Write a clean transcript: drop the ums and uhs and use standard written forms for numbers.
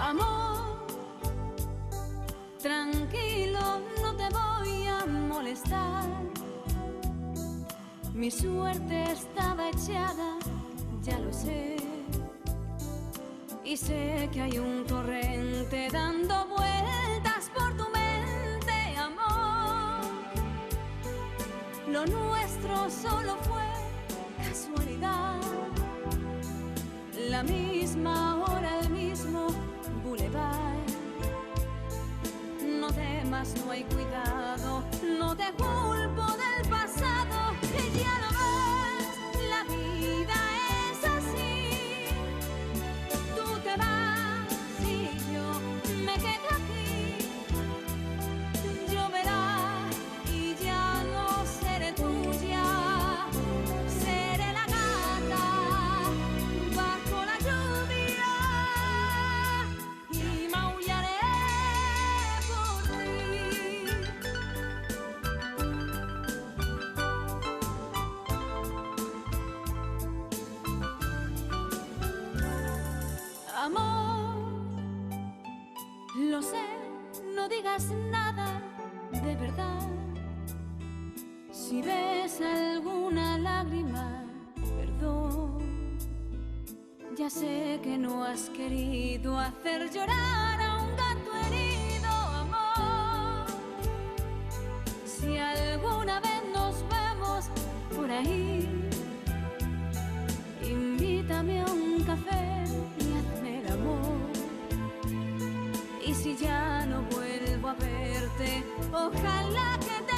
Amor, tranquilo, no te voy a molestar. Mi suerte estaba echada, ya lo sé. Y sé que hay un torrente dando vueltas por tu mente, amor. Lo nuestro solo fue casualidad. La misma hora, el mismo boulevard. No temas, no hay cuidado, no te culpo del pasado, que ya lo ves, la vida es así. Tú te vas y yo me quedo aquí. Lloverá y ya no seré tuya, seré la gata bajo la lluvia y maullaré por ti. Amor, lo sé, no digas nada de verdad. Si ves alguna lágrima, perdón. Ya sé que no has querido hacer llorar a un gato herido, amor. Si alguna vez nos vemos por ahí, invítame a un café y hazme el amor. Y si ya no vuelvo a verte, ojalá que te